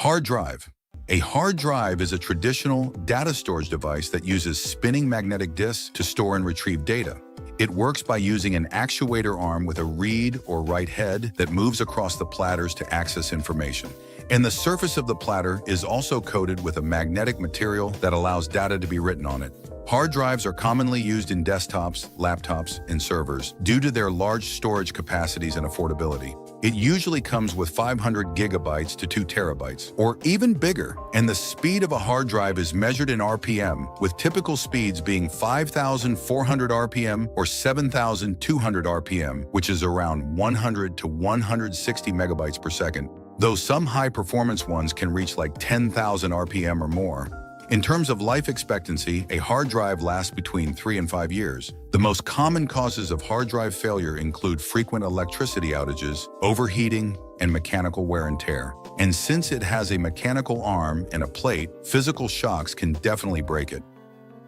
Hard drive. A hard drive is a traditional data storage device that uses spinning magnetic disks to store and retrieve data. It works by using an actuator arm with a read or write head that moves across the platters to access information. And the surface of the platter is also coated with a magnetic material that allows data to be written on it. Hard drives are commonly used in desktops, laptops, and servers due to their large storage capacities and affordability. It usually comes with 500 gigabytes to 2 terabytes, or even bigger, and the speed of a hard drive is measured in RPM, with typical speeds being 5,400 RPM or 7,200 RPM, which is around 100 to 160 megabytes per second, though some high-performance ones can reach like 10,000 RPM or more. In terms of life expectancy, a hard drive lasts between 3 and 5 years. The most common causes of hard drive failure include frequent electricity outages, overheating, and mechanical wear and tear. And since it has a mechanical arm and a plate, physical shocks can definitely break it.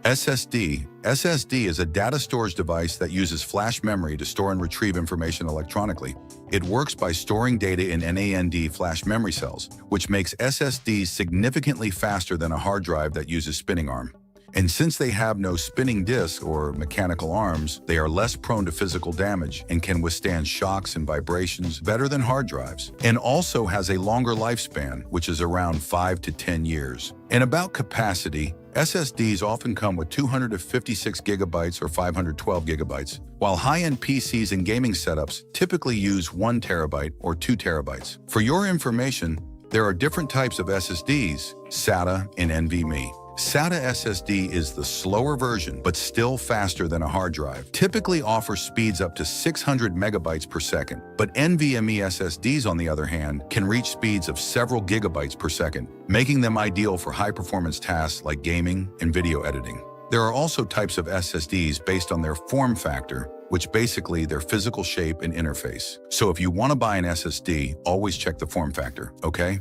SSD. SSD is a data storage device that uses flash memory to store and retrieve information electronically. It works by storing data in NAND flash memory cells, which makes SSDs significantly faster than a hard drive that uses spinning arm. And since they have no spinning disk or mechanical arms, they are less prone to physical damage and can withstand shocks and vibrations better than hard drives, and also has a longer lifespan, which is around 5 to 10 years. And about capacity, SSDs often come with 256 gigabytes or 512 gigabytes, while high-end PCs and gaming setups typically use 1 terabyte or 2 terabytes. For your information, there are different types of SSDs, SATA and NVMe. SATA SSD is the slower version, but still faster than a hard drive. Typically offers speeds up to 600 megabytes per second, but NVMe SSDs, on the other hand, can reach speeds of several gigabytes per second, making them ideal for high-performance tasks like gaming and video editing. There are also types of SSDs based on their form factor, which basically their physical shape and interface. So if you want to buy an SSD, always check the form factor, okay?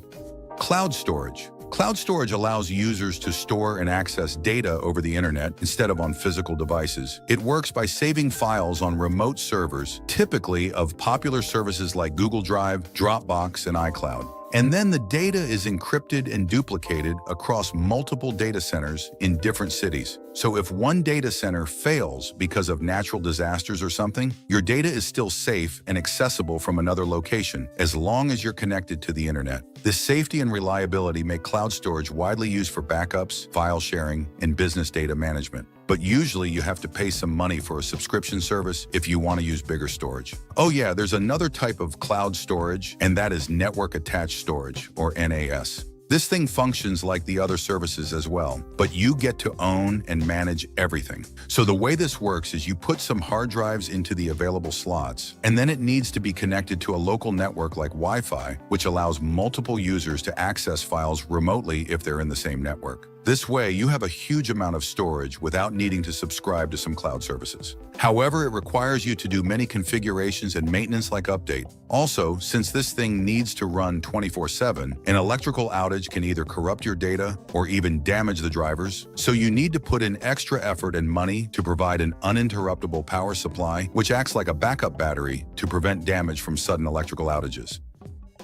Cloud storage. Cloud storage allows users to store and access data over the internet instead of on physical devices. It works by saving files on remote servers, typically of popular services like Google Drive, Dropbox, and iCloud. And then the data is encrypted and duplicated across multiple data centers in different cities. So if one data center fails because of natural disasters or something, your data is still safe and accessible from another location, as long as you're connected to the internet. This safety and reliability make cloud storage widely used for backups, file sharing, and business data management. But usually you have to pay some money for a subscription service if you want to use bigger storage. Oh yeah, there's another type of cloud storage, and that is network attached storage, or NAS. This thing functions like the other services as well, but you get to own and manage everything. So the way this works is you put some hard drives into the available slots, and then it needs to be connected to a local network like Wi-Fi, which allows multiple users to access files remotely if they're in the same network. This way, you have a huge amount of storage without needing to subscribe to some cloud services. However, it requires you to do many configurations and maintenance like update. Also, since this thing needs to run 24/7, an electrical outage can either corrupt your data or even damage the drivers, so you need to put in extra effort and money to provide an uninterruptible power supply, which acts like a backup battery to prevent damage from sudden electrical outages.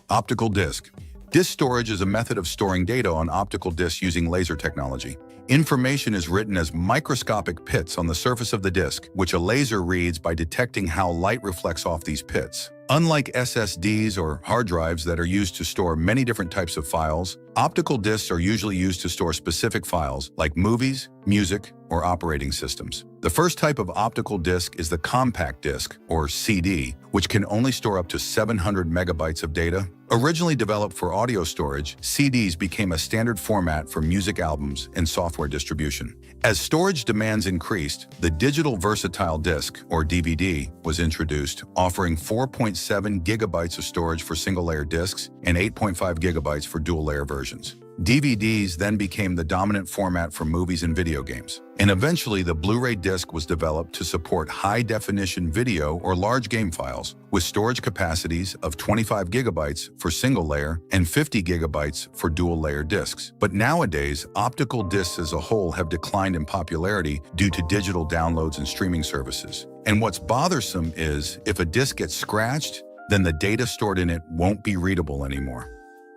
Optical disk. Disk storage is a method of storing data on optical disks using laser technology. Information is written as microscopic pits on the surface of the disk, which a laser reads by detecting how light reflects off these pits. Unlike SSDs or hard drives that are used to store many different types of files, optical disks are usually used to store specific files like movies, music, or operating systems. The first type of optical disk is the compact disc, or CD, which can only store up to 700 megabytes of data. Originally developed for audio storage, CDs became a standard format for music albums and software distribution. As storage demands increased, the digital versatile disc, or DVD, was introduced, offering 4.7 gigabytes of storage for single-layer discs and 8.5 gigabytes for dual-layer versions. DVDs then became the dominant format for movies and video games. And eventually, the Blu-ray disc was developed to support high-definition video or large game files, with storage capacities of 25 gigabytes for single-layer and 50 gigabytes for dual-layer discs. But nowadays, optical discs as a whole have declined in popularity due to digital downloads and streaming services. And what's bothersome is, if a disc gets scratched, then the data stored in it won't be readable anymore.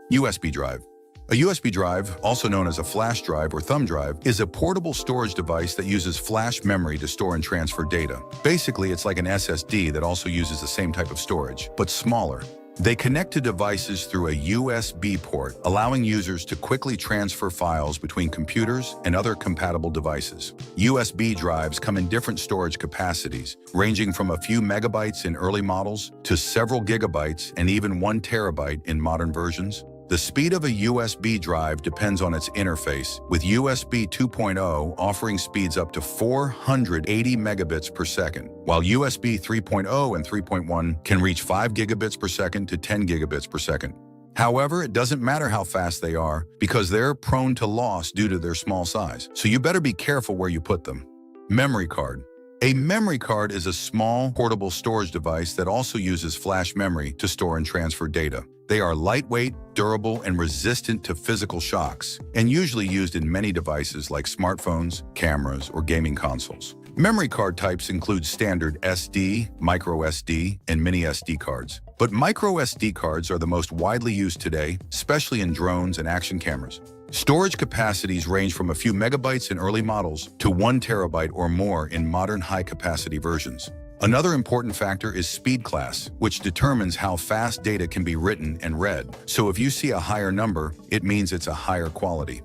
USB drive. A USB drive, also known as a flash drive or thumb drive, is a portable storage device that uses flash memory to store and transfer data. Basically, it's like an SSD that also uses the same type of storage, but smaller. They connect to devices through a USB port, allowing users to quickly transfer files between computers and other compatible devices. USB drives come in different storage capacities, ranging from a few megabytes in early models to several gigabytes and even 1 terabyte in modern versions. The speed of a USB drive depends on its interface, with USB 2.0 offering speeds up to 480 megabits per second, while USB 3.0 and 3.1 can reach 5 gigabits per second to 10 gigabits per second. However, it doesn't matter how fast they are because they're prone to loss due to their small size, so you better be careful where you put them. Memory card. A memory card is a small, portable storage device that also uses flash memory to store and transfer data. They are lightweight, durable, and resistant to physical shocks, and usually used in many devices like smartphones, cameras, or gaming consoles. Memory card types include standard SD, micro SD, and mini SD cards. But micro SD cards are the most widely used today, especially in drones and action cameras. Storage capacities range from a few megabytes in early models to 1 terabyte or more in modern high-capacity versions. Another important factor is speed class, which determines how fast data can be written and read. So if you see a higher number, it means it's a higher quality.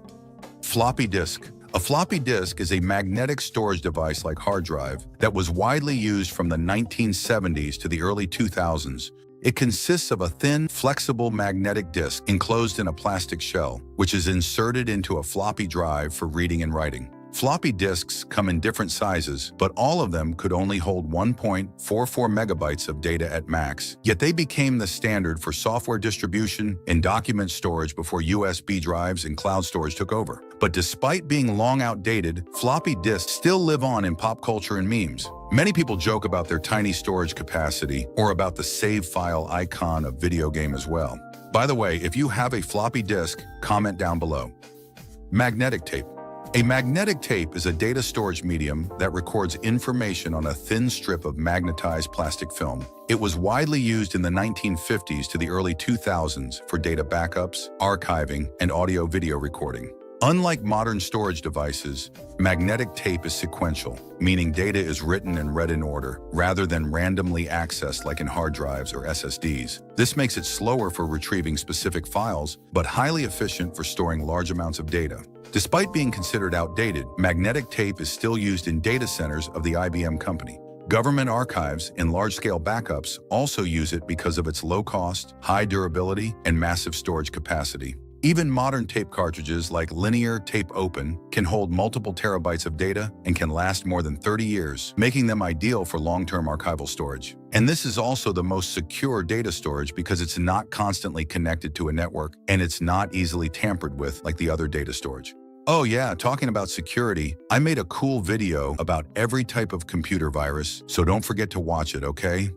Floppy disk. A floppy disk is a magnetic storage device like hard drive that was widely used from the 1970s to the early 2000s. It consists of a thin, flexible magnetic disk enclosed in a plastic shell, which is inserted into a floppy drive for reading and writing. Floppy disks come in different sizes, but all of them could only hold 1.44 megabytes of data at max. Yet they became the standard for software distribution and document storage before USB drives and cloud storage took over. But despite being long outdated, floppy disks still live on in pop culture and memes. Many people joke about their tiny storage capacity or about the save file icon of video game as well. By the way, if you have a floppy disk, comment down below. Magnetic tape. A magnetic tape is a data storage medium that records information on a thin strip of magnetized plastic film. It was widely used in the 1950s to the early 2000s for data backups, archiving, and audio-video recording. Unlike modern storage devices, magnetic tape is sequential, meaning data is written and read in order, rather than randomly accessed like in hard drives or SSDs. This makes it slower for retrieving specific files, but highly efficient for storing large amounts of data. Despite being considered outdated, magnetic tape is still used in data centers of the IBM company. Government archives and large-scale backups also use it because of its low cost, high durability, and massive storage capacity. Even modern tape cartridges like linear tape open can hold multiple terabytes of data and can last more than 30 years, making them ideal for long-term archival storage. And this is also the most secure data storage because it's not constantly connected to a network and it's not easily tampered with like the other data storage. Oh yeah, talking about security, I made a cool video about every type of computer virus, so don't forget to watch it, okay?